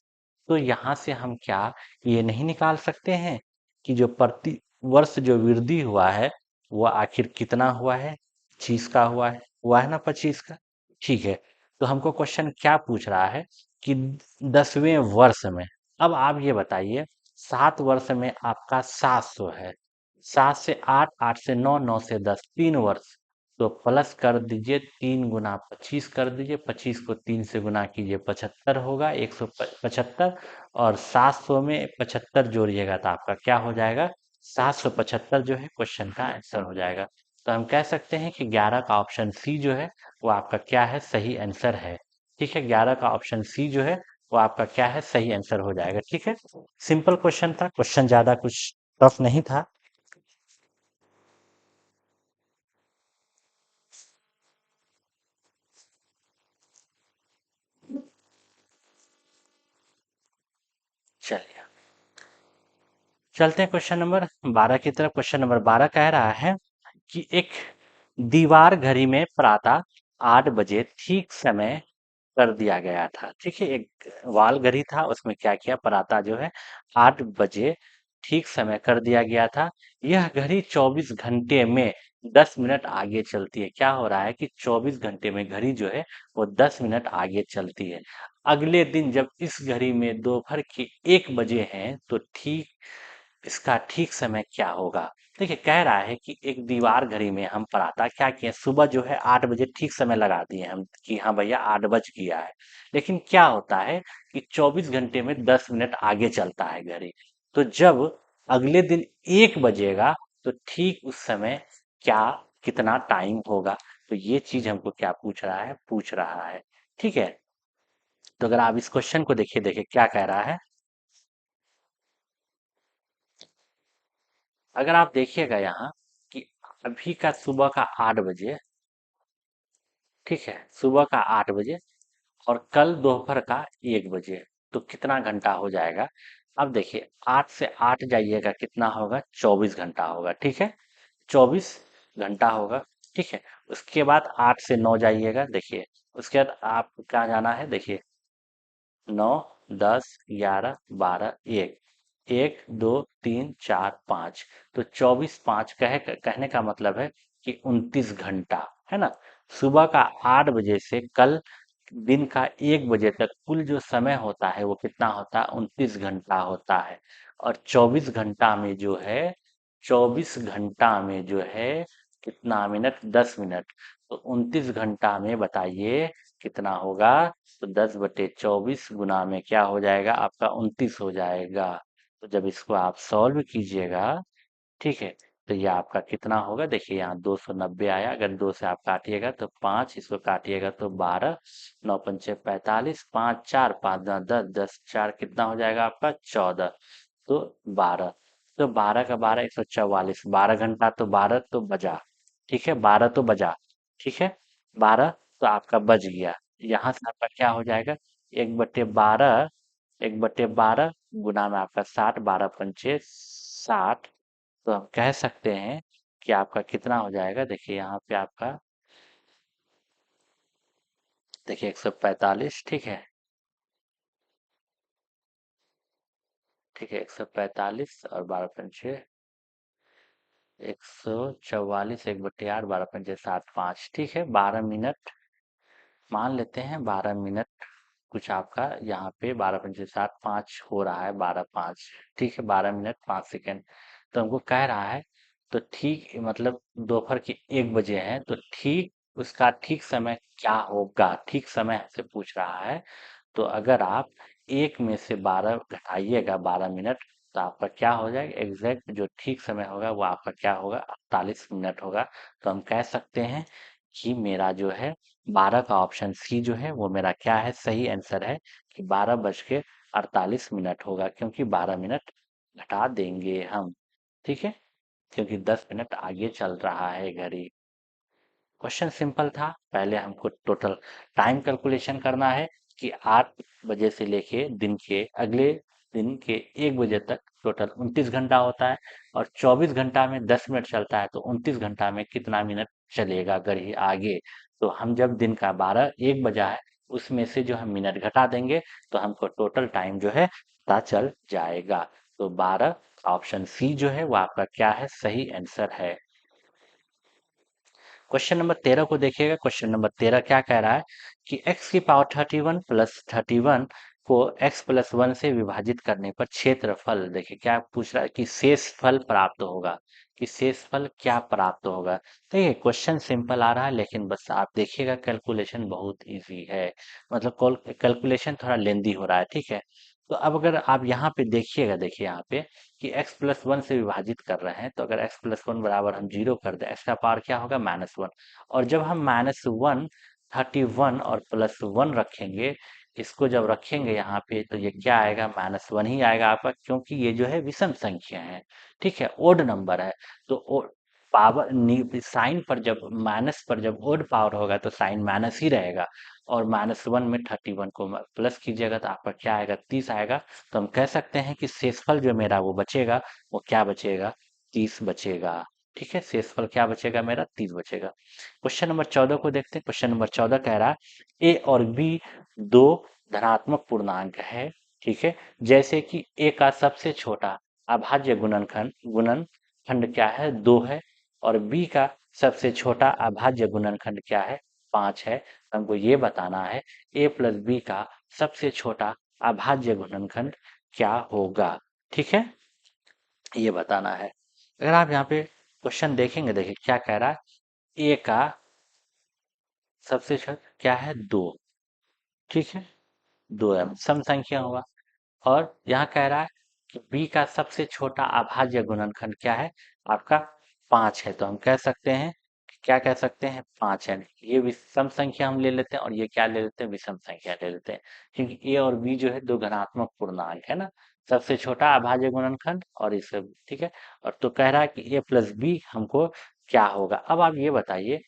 तो यहाँ से हम क्या ये नहीं निकाल सकते हैं कि जो प्रति वर्ष जो वृद्धि हुआ है वो आखिर कितना हुआ है, 25 का हुआ है ना, 25 का। ठीक है, तो हमको क्वेश्चन क्या पूछ रहा है कि 10वें वर्ष में, अब आप ये बताइए 7 वर्ष में आपका 700 है, 7 से 8, 8 से 9, 9 से 10, 3 वर्ष। तो प्लस कर दीजिए, 3 गुना 25 कर दीजिए, 25 को 3 से गुना कीजिए, 75 होगा, 175, और 700 में 75 जोड़िएगा तो आपका क्या हो जाएगा, 775 जो है क्वेश्चन का आंसर हो जाएगा। तो हम कह सकते हैं कि 11 का ऑप्शन सी जो है वो आपका क्या है, सही आंसर है। ठीक है, 11 का ऑप्शन सी जो है वो आपका क्या है, सही आंसर हो जाएगा। ठीक है, सिंपल क्वेश्चन था, क्वेश्चन ज्यादा कुछ टफ नहीं था। चलिए चलते हैं क्वेश्चन नंबर 12 की तरफ। क्वेश्चन नंबर 12 कह रहा है कि एक दीवार घड़ी में प्रातः 8 बजे ठीक समय कर दिया गया था। ठीक है, एक वाल घड़ी था, उसमें क्या किया, प्रातः जो है 8 बजे ठीक समय कर दिया गया था। यह घड़ी 24 घंटे में 10 मिनट आगे चलती है। क्या हो रहा है कि 24 घंटे में घड़ी जो है वो 10 मिनट आगे चलती है। अगले दिन जब इस घड़ी में दोपहर के 1 बजे हैं तो इसका ठीक समय क्या होगा। देखिए, कह रहा है कि एक दीवार घड़ी में हम प्रातः क्या किए, सुबह जो है 8 बजे ठीक समय लगा दिए हम कि हाँ भैया 8 बज गया है। लेकिन क्या होता है कि 24 घंटे में 10 मिनट आगे चलता है घड़ी। तो जब अगले दिन 1 बजेगा तो ठीक उस समय क्या, कितना टाइम होगा। तो ये चीज हमको क्या पूछ रहा है। ठीक है, तो अगर आप इस क्वेश्चन को देखिए क्या कह रहा है। अगर आप देखिएगा यहाँ कि अभी का सुबह का 8 बजे, ठीक है, सुबह का 8 बजे, और कल दोपहर का 1 बजे, तो कितना घंटा हो जाएगा। अब देखिए 8 से 8 जाइएगा कितना होगा, 24 घंटा होगा। ठीक है, 24 घंटा होगा। ठीक है, उसके बाद 8 से 9 जाइएगा, देखिए उसके बाद आप कहाँ जाना है, देखिए 9, 10, 11, 12, 1, 1, 2, 3, 4, 5, तो 24, 5 कहने का मतलब है कि 29 घंटा, है ना। सुबह का 8 बजे से कल दिन का 1 बजे तक कुल जो समय होता है वो कितना होता है, 29 घंटा होता है। और 24 घंटा में जो है, 24 घंटा में जो है कितना मिनट, 10 मिनट। तो 29 घंटा में बताइए कितना होगा। तो 10/24 गुना में क्या हो जाएगा आपका, 29 हो जाएगा। तो जब इसको आप सॉल्व कीजिएगा, ठीक है, तो ये आपका कितना होगा, देखिए यहाँ 290 आया। अगर 2 से आप काटिएगा तो 5, इसको काटिएगा तो 12, 9 पंचे 45, 5 4 5 10, 10 4 कितना हो जाएगा आपका, 14। तो 12, तो 12 का 12 144, 12 घंटा तो 12 तो बजा, ठीक है, 12 तो बजा, ठीक है, 12 तो आपका बज गया। यहाँ से आपका क्या हो जाएगा, 1/12, 1/12 गुना में आपका 60, 12 पंचे 60। तो हम कह सकते हैं कि आपका कितना हो जाएगा, देखिए यहाँ पे आपका, देखिए 145, ठीक है, ठीक है, 145 और 12 पंचे 144, 1/8, 12 पंचे 60, 5, ठीक है, 12 मिनट मान लेते हैं, 12 मिनट कुछ आपका यहाँ पे 12 पंचे 60, 5 हो रहा है, 12 5, ठीक है, 12 मिनट 5 सेकेंड। तो हमको कह रहा है, तो ठीक मतलब दोपहर के 1 बजे है, तो ठीक उसका ठीक समय क्या होगा, ठीक समय हमसे पूछ रहा है। तो अगर आप 1 में से 12 घटाइएगा, 12 मिनट, तो आपका क्या हो जाएगा, एग्जैक्ट जो ठीक समय होगा वो आपका क्या होगा, 48 मिनट होगा। तो हम कह सकते हैं कि मेरा जो है 12 का ऑप्शन सी जो है वो मेरा क्या है, सही आंसर है, कि 12 बज के 48 मिनट होगा, क्योंकि 12 मिनट घटा देंगे हम, ठीक है, क्योंकि 10 मिनट आगे चल रहा है घड़ी। क्वेश्चन सिंपल था, पहले हमको टोटल टाइम कैलकुलेशन करना है कि 8 बजे से लेके दिन के अगले दिन के 1 बजे तक टोटल 29 घंटा होता है। और 24 घंटा में 10 मिनट चलता है, तो 29 घंटा में कितना मिनट चलेगा घड़ी आगे। तो हम जब दिन का 1 बजा है, उसमें से जो हम मिनट घटा देंगे, तो हमको टोटल टाइम जो है पता चल जाएगा। तो 12 ऑप्शन सी जो है वो आपका क्या है, सही आंसर है। क्वेश्चन नंबर 13 को देखिएगा। क्वेश्चन नंबर 13 क्या कह रहा है कि x⁻31 + 31 को x+1 से विभाजित करने पर क्षेत्रफल, देखिए क्या पूछ रहा है कि शेषफल प्राप्त होगा, कि शेषफल क्या प्राप्त होगा। देखिए क्वेश्चन सिंपल आ रहा है, लेकिन बस आप देखिएगा कैलकुलेशन बहुत इजी है, मतलब कैलकुलेशन थोड़ा लेंदी हो रहा है, ठीक है। तो अब अगर आप यहाँ पे देखिएगा, देखिए यहाँ पे कि x+1 से विभाजित कर रहे हैं, तो अगर x+1 बराबर हम 0 कर दें, x का पावर क्या होगा, -1। और जब हम -1, 31 और +1 रखेंगे, इसको जब रखेंगे यहाँ पे, तो ये क्या आएगा, -1 ही आएगा आपका, क्योंकि ये जो है विषम संख्या है, ठीक है, ओड नंबर है। तो पावर साइन पर जब माइनस पर जब ओड पावर होगा तो साइन माइनस ही रहेगा। और -1 में 31 को प्लस कीजिएगा तो आपका क्या आएगा, 30 आएगा। तो हम कह सकते हैं कि शेषफल जो मेरा वो बचेगा, वो क्या बचेगा, 30 बचेगा, ठीक है, शेषफल क्या बचेगा मेरा, 30 बचेगा। क्वेश्चन नंबर 14 को देखते हैं। क्वेश्चन नंबर 14 कह रहा है ए और बी दो धनात्मक पूर्णांक है, ठीक है, जैसे कि ए का सबसे छोटा अभाज्य गुणनखंड क्या है, 2 है, और बी का सबसे छोटा अभाज्य गुणनखंड क्या है, 5 है। हमको ये बताना है a+b का सबसे छोटा अभाज्य गुणनखंड क्या होगा, ठीक है, ये बताना है। अगर आप यहाँ पे क्वेश्चन देखेंगे, देखिए क्या कह रहा है, ए का सबसे छोटा क्या है, 2, ठीक है, 2 है, सम संख्या होगा। और यहाँ कह रहा है कि बी का सबसे छोटा अभाज्य गुणनखंड क्या है, आपका 5 है। तो हम कह सकते हैं कि क्या कह सकते हैं, 5 है। ये विषम संख्या हम ले लेते हैं, और ये क्या ले लेते हैं, विषम संख्या ले लेते हैं, क्योंकि ए और बी जो है दो धनात्मक पूर्णांक है ना, सबसे छोटा अभाज्य गुणनखंड और इसे, ठीक है। और तो कह रहा है कि a+b हमको क्या होगा। अब आप ये बताइए,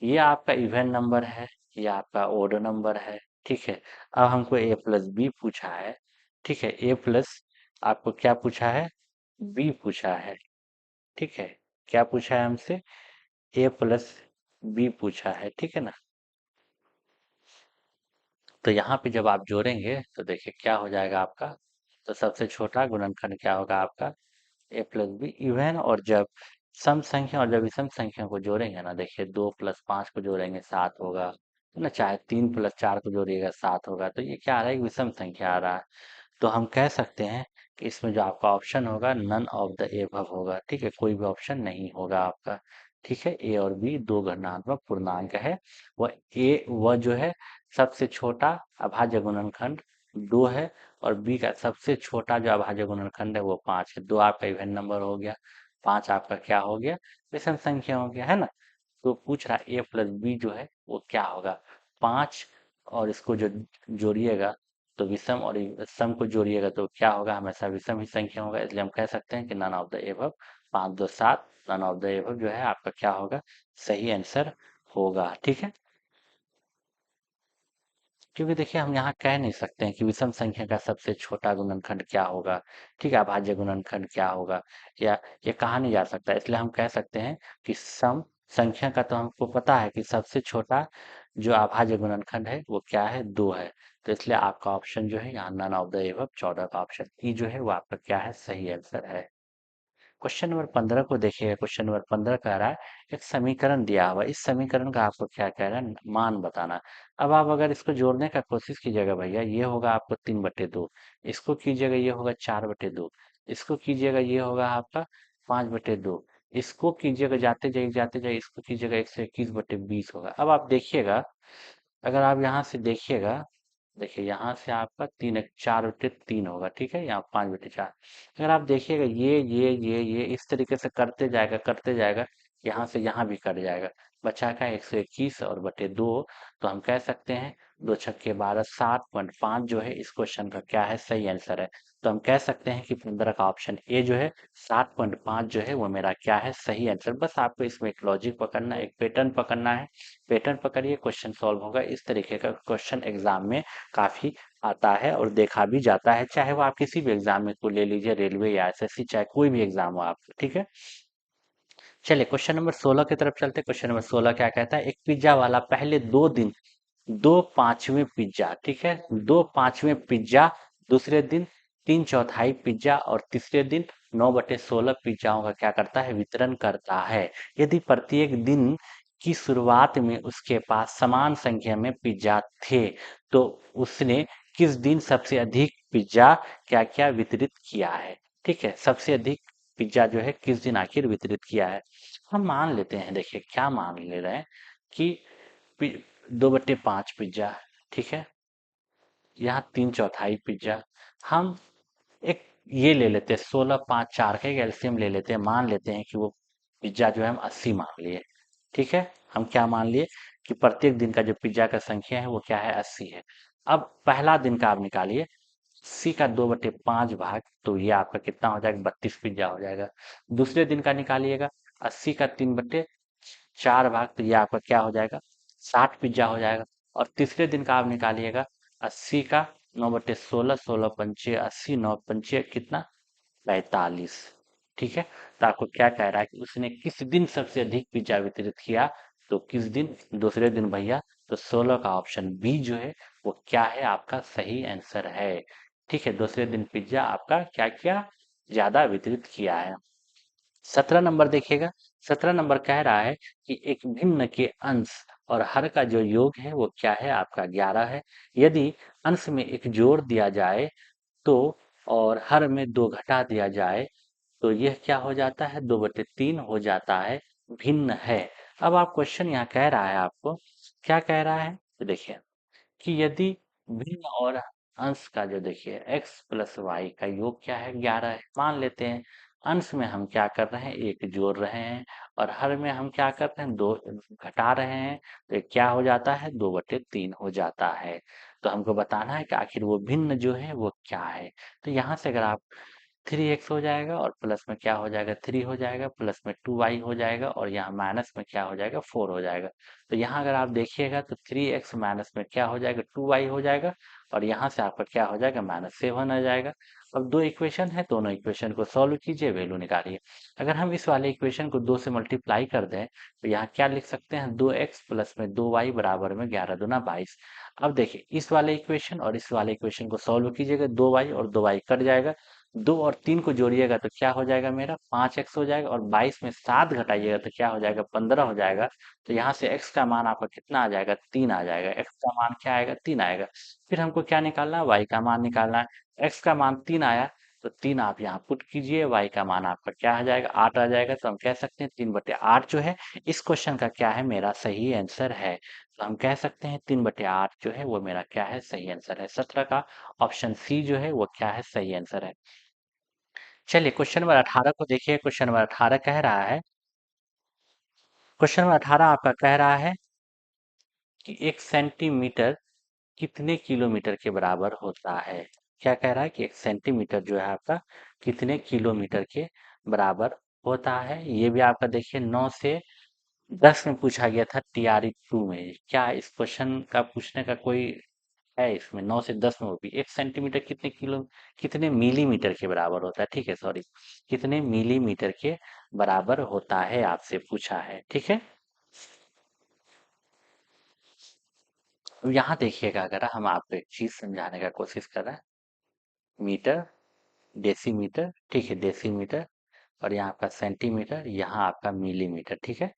ये आपका इवन नंबर है, ये आपका ओड नंबर है, ठीक है। अब हमको a+b पूछा है, ठीक है, ए प्लस आपको क्या पूछा है, बी पूछा है, ठीक है, क्या पूछा है हमसे, a+b पूछा है, ठीक है ना। तो यहाँ पे जब आप जोड़ेंगे तो देखिए क्या हो जाएगा आपका, तो सबसे छोटा गुणनखंड क्या होगा आपका, a+b इवन। और जब सम संख्या और जब विषम संख्या को जोड़ेंगे ना, देखिए 2 + 5 को जोड़ेंगे 7 होगा, है ना, चाहे 3 + 4 को जोड़िएगा 7 होगा, तो ये क्या आ रहा है, एक विषम संख्या आ रहा है। तो हम कह सकते हैं कि इसमें जो आपका ऑप्शन होगा नन ऑफ द एबव होगा। ठीक है, कोई भी ऑप्शन नहीं होगा आपका। ठीक है, ए और बी दो घनात्मक पूर्णांक है। वह जो है सबसे छोटा अभाज्य गुणनखंड 2 है, और बी का सबसे छोटा जो अभाज्य गुणनखंड है वो 5 है। 2 आपका इवन नंबर हो गया, 5 आपका क्या हो गया, विषम संख्या हो गया, है ना। तो पूछ रहा है ए प्लस बी जो है वो क्या होगा, 5, और इसको जो जोड़िएगा तो विषम, और सम को जोड़िएगा तो क्या होगा, हमेशा विषम ही संख्या होगा, इसलिए हम कह सकते हैं कि none of the above, 5 2 7, none of the above जो है आपका क्या होगा, सही आंसर होगा। ठीक है, क्योंकि देखिए हम यहाँ कह नहीं सकते हैं कि विषम संख्या का सबसे छोटा गुणनखंड क्या होगा, ठीक है, अभाज्य गुणनखंड क्या होगा, या ये कहा नहीं जा सकता, इसलिए हम कह सकते हैं कि सम संख्या का तो हमको पता है कि सबसे छोटा जो अभाज्य गुणनखंड है वो क्या है, 2 है। तो इसलिए आपका ऑप्शन जो है यहाँ नन ऑफ द एबव 14 का ऑप्शन ई जो है वो आपका क्या है, सही आंसर है। क्वेश्चन नंबर 15 को देखिए। क्वेश्चन नंबर 15 कह रहा है एक समीकरण दिया हुआ है, इस समीकरण का आपको क्या कह रहा है, मान बताना। अब आप अगर इसको जोड़ने का कोशिश कीजिएगा भैया, ये होगा आपको 3/2, इसको कीजिएगा ये होगा 4/2, इसको कीजिएगा ये होगा आपका 5/2, इसको कीजिएगा जाते जाइए इसको कीजिएगा 121/20 होगा। अब आप देखिएगा, अगर आप यहाँ से देखिएगा, देखिए यहाँ से आपका 4/3 होगा, ठीक है, यहाँ 5/4। अगर आप देखिएगा ये इस तरीके से करते जाएगा, यहाँ से यहाँ भी कट जाएगा, बचा का 121 और बटे 2। तो हम कह सकते हैं 2 छक्के 12, 7.5 जो है इस क्वेश्चन का क्या है, सही आंसर है। तो हम कह सकते हैं कि 15 का ऑप्शन ए जो है 7.5 जो है वो मेरा क्या है, सही आंसर। बस आपको इसमें एक लॉजिक पकड़ना है, एक पैटर्न पकड़ना है, पैटर्न पकड़िए क्वेश्चन सॉल्व होगा। इस तरीके का क्वेश्चन एग्जाम में काफी आता है और देखा भी जाता है, चाहे वो आप किसी भी एग्जाम में को ले लीजिए, रेलवे या एसएससी, चाहे कोई भी एग्जाम हो आप। ठीक है, चलिए क्वेश्चन नंबर 16 की तरफ चलते हैं। क्वेश्चन नंबर 16 क्या कहता है, एक पिज्जा वाला पहले 2 दिन 2/5वें पिज्जा, ठीक है, 2/5वें पिज्जा, दूसरे दिन 3/4 पिज्जा, और तीसरे दिन 9/16 पिज्जाओं का क्या करता है, वितरण करता है। यदि प्रत्येक दिन की शुरुआत में उसके पास समान संख्या में पिज्जा थे, तो उसने किस दिन सबसे अधिक पिज्जा क्या क्या वितरित किया है। ठीक है, सबसे अधिक पिज्जा जो है किस दिन आखिर वितरित किया है। हम मान लेते हैं, देखिए क्या मान ले रहे हैं कि 2/5 पिज्जा, ठीक है, यहाँ 3/4 पिज्जा। हम एक ये ले लेते हैं, 16 5 4 का एक एलसीएम ले लेते हैं, मान लेते हैं कि वो पिज्जा जो है हम 80 मान लिए। ठीक है, हम क्या मान लिए कि प्रत्येक दिन का जो पिज्जा का संख्या है वो क्या है, 80 है। अब पहला दिन का आप निकालिए, 80 का 2/5 भाग, तो ये आपका कितना हो जाएगा, 32 पिज्जा हो जाएगा। दूसरे दिन का निकालिएगा, 80 का 3/4 भाग, तो ये आपका क्या हो जाएगा, 60 पिज्जा हो जाएगा। और तीसरे दिन का आप निकालिएगा, 80 का 9/16, 16 पंचे 80, 9 पंचे कितना, 45। ठीक है, तो आपको क्या कह रहा है कि उसने किस दिन सबसे अधिक पिज्जा वितरित किया, तो किस दिन, दूसरे दिन भैया। तो 16 का ऑप्शन बी जो है वो क्या है, आपका सही आंसर है। ठीक है, दूसरे दिन पिज्जा आपका क्या क्या ज्यादा वितरित किया है। 17 नंबर देखिएगा। 17 नंबर कह रहा है कि एक भिन्न के अंश और हर का जो योग है वो क्या है, आपका 11 है। यदि अंश में एक जोड़ दिया जाए तो, और हर में 2 घटा दिया जाए, तो यह क्या हो जाता है, 2/3 हो जाता है, भिन्न है। अब आप क्वेश्चन यहाँ कह रहा है आपको, क्या कह रहा है, तो देखिए कि यदि भिन्न और अंश का जो देखिए x प्लस वाई का योग क्या है, 11 है, मान लेते हैं। अंश में हम क्या कर रहे हैं, एक जोड़ रहे हैं, और हर में हम क्या कर रहे हैं, 2 घटा रहे हैं, तो ये क्या हो जाता है, 2/3 हो जाता है। तो हमको बताना है कि आखिर वो भिन्न जो है वो क्या है। तो यहाँ से अगर आप 3x हो जाएगा, और प्लस में क्या हो जाएगा, 3 हो जाएगा, प्लस में 2y हो जाएगा, और यहाँ माइनस में क्या हो जाएगा, 4 हो जाएगा। तो यहाँ अगर आप देखिएगा तो 3x माइनस में क्या हो जाएगा, 2y हो जाएगा, और यहाँ से आपका क्या हो जाएगा, -7 आ जाएगा। अब दो इक्वेशन है, दोनों इक्वेशन को सॉल्व कीजिए, वैल्यू निकालिए। अगर हम इस वाले इक्वेशन को 2 से मल्टीप्लाई कर दें, तो यहाँ क्या लिख सकते हैं, 2x प्लस में 2y बराबर में 11 दूना 22। अब देखिए इस वाले इक्वेशन और इस वाले इक्वेशन को सॉल्व कीजिएगा, 2y और 2y कट जाएगा, 2 और 3 को जोड़िएगा तो क्या हो जाएगा मेरा 5x हो जाएगा, और 22 में 7 घटाइएगा तो क्या हो जाएगा 15 हो जाएगा। तो यहाँ से x का मान आपका कितना आ जाएगा 3 आ जाएगा, x का मान क्या आएगा 3 आएगा। फिर हमको क्या निकालना है y का मान निकालना है। x का मान 3 आया तो 3 आप यहाँ पुट कीजिए, y का मान आपका क्या आ जाएगा 8 आ जाएगा। तो हम कह सकते हैं 3/8 जो है इस क्वेश्चन का क्या है मेरा सही आंसर है। तो हम कह सकते हैं 3/8 जो है वो मेरा क्या है सही आंसर है। 17 का ऑप्शन सी जो है वो क्या है सही आंसर है। चलिए क्वेश्चन नंबर 18 को देखिए। क्वेश्चन नंबर 18 कह रहा है, क्वेश्चन नंबर 18 आपका कह रहा है कि 1 सेंटीमीटर कितने किलोमीटर के बराबर होता है। क्या कह रहा है कि 1 सेंटीमीटर जो है आपका कितने किलोमीटर के बराबर होता है। ये भी आपका देखिए 9 से 10 में पूछा गया था TRE 2 में। क्या इस क्वेश्चन का पूछने का कोई है इसमें 9 से 10 में, वो भी 1 सेंटीमीटर कितने मिलीमीटर के बराबर होता है, ठीक है सॉरी, कितने मिलीमीटर के बराबर होता है आपसे पूछा है, ठीक है। अब यहाँ देखिएगा, अगर हम आपको एक चीज समझाने का कोशिश कर रहे हैं, मीटर, डेसीमीटर, ठीक है डेसीमीटर, और यहाँ आपका सेंटीमीटर, यहाँ आपका मिलीमीटर, ठीक है।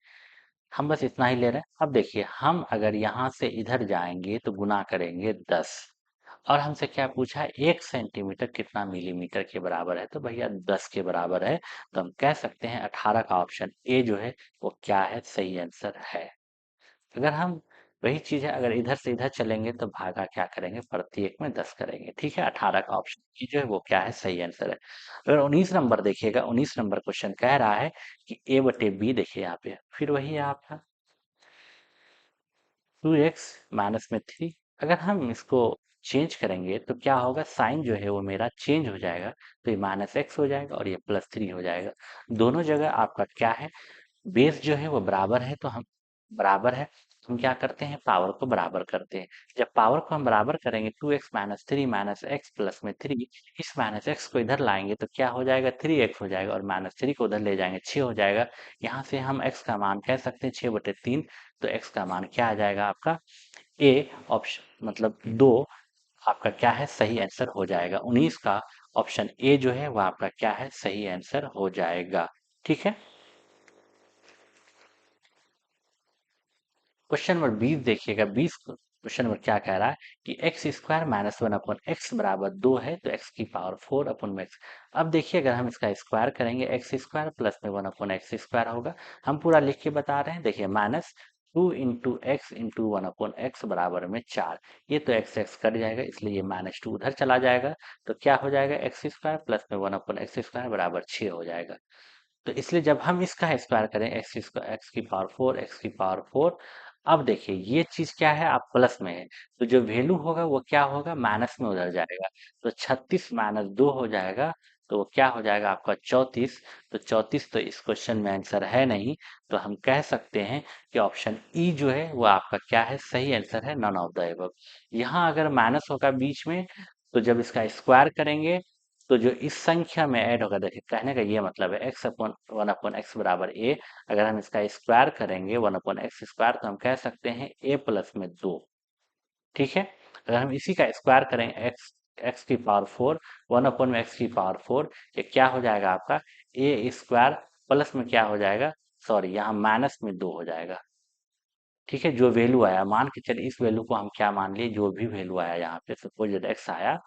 हम बस इतना ही ले रहे हैं। अब देखिए हम अगर यहाँ से इधर जाएंगे तो गुना करेंगे 10, और हमसे क्या पूछा है 1 सेंटीमीटर कितना मिलीमीटर के बराबर है, तो भैया 10 के बराबर है। तो हम कह सकते हैं 18 का ऑप्शन ए जो है वो क्या है सही आंसर है। अगर हम वही चीज है, अगर इधर से इधर चलेंगे तो भागा क्या करेंगे प्रत्येक में 10 करेंगे, ठीक है। 18 का ऑप्शन ए जो है वो क्या है सही आंसर है। अगर 19 नंबर देखिएगा, 19 नंबर क्वेश्चन कह रहा है कि A/B, देखिए यहाँ पे फिर वही है आपका 2x - 3। अगर हम इसको चेंज करेंगे तो क्या होगा, साइन जो है वो मेरा चेंज हो जाएगा। तो ये -x हो जाएगा और ये +3 हो जाएगा। दोनों जगह आपका क्या है, बेस जो है वो बराबर है, तो हम बराबर है, हम क्या करते हैं पावर को बराबर करते हैं। जब पावर को हम बराबर करेंगे 2x - 3 - x+3, इस -x को इधर लाएंगे तो क्या हो जाएगा 3x हो जाएगा, और -3 को उधर ले जाएंगे 6 हो जाएगा। यहाँ से हम x का मान कह सकते हैं 6/3। तो x का मान क्या आ जाएगा आपका ए ऑप्शन मतलब 2 आपका क्या है सही आंसर हो जाएगा। 19 का ऑप्शन ए जो है वो आपका क्या है सही आंसर हो जाएगा, ठीक है। क्वेश्चन नंबर 20 देखिएगा। 20 क्वेश्चन नंबर क्या कह रहा है कि x² - 1/x है, तो x⁴/x। अब देखिए अगर हम इसका स्क्वायर करेंगे x² प्लस में 1/x² होगा। हम पूरा लिख के बता रहे हैं, देखिए -2 × x × 1/x बराबर में 4। ये तो x कट जाएगा, इसलिए ये -2 उधर चला जाएगा। तो क्या हो जाएगा x² प्लस में 1/x² बराबर 6 हो जाएगा। तो इसलिए जब हम इसका स्क्वायर करें x⁴ अब देखिए ये चीज क्या है आप प्लस में है, तो जो वैल्यू होगा वो क्या होगा माइनस में उधर जाएगा। तो 36 - 2 हो जाएगा, तो वो क्या हो जाएगा आपका 34। तो 34 तो इस क्वेश्चन में आंसर है नहीं। तो हम कह सकते हैं कि ऑप्शन ई जो है वो आपका क्या है सही आंसर है, नन ऑफ द एबव। यहाँ अगर माइनस होगा बीच में, तो जब इसका स्क्वायर करेंगे तो जो इस संख्या में ऐड होगा, देखिए कहने का ये मतलब है x/1/x बराबर ए। अगर हम इसका स्क्वायर करेंगे 1/x² तो हम कह सकते हैं a+2, ठीक है। अगर हम इसी का स्क्वायर करेंगे x⁴ 1/x⁴, ये क्या हो जाएगा आपका a² प्लस में क्या हो जाएगा, सॉरी यहाँ माइनस में 2 हो जाएगा, ठीक है। जो वैल्यू आया मान के चलिए, इस वैल्यू को हम क्या मान लिए, जो भी वैल्यू आया यहाँ पे सपोज x आया,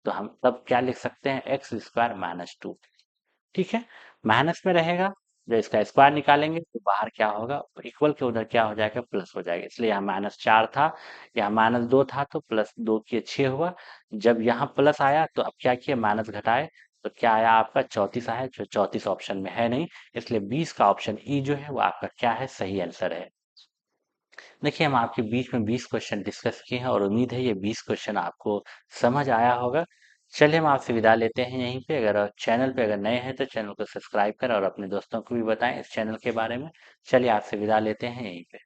तो हम तब क्या लिख सकते हैं x² - 2, ठीक है। माइनस में रहेगा, जब इसका स्क्वायर निकालेंगे तो बाहर क्या होगा इक्वल के उधर क्या हो जाएगा प्लस हो जाएगा। इसलिए यहाँ -4 था, यहाँ -2 था, तो +2 किए 6 हुआ। जब यहाँ प्लस आया तो अब क्या किया माइनस घटाए, तो क्या आया आपका 34 आया, जो 34 ऑप्शन में है नहीं। इसलिए 20 का ऑप्शन ई जो है वो आपका क्या है सही आंसर है। देखिए हम आपके बीच में 20 क्वेश्चन डिस्कस किए हैं, और उम्मीद है ये 20 क्वेश्चन आपको समझ आया होगा। चलिए हम आपसे विदा लेते हैं यहीं पे। अगर चैनल पे अगर नए हैं तो चैनल को सब्सक्राइब करें और अपने दोस्तों को भी बताएं इस चैनल के बारे में। चलिए आपसे विदा लेते हैं यहीं पे।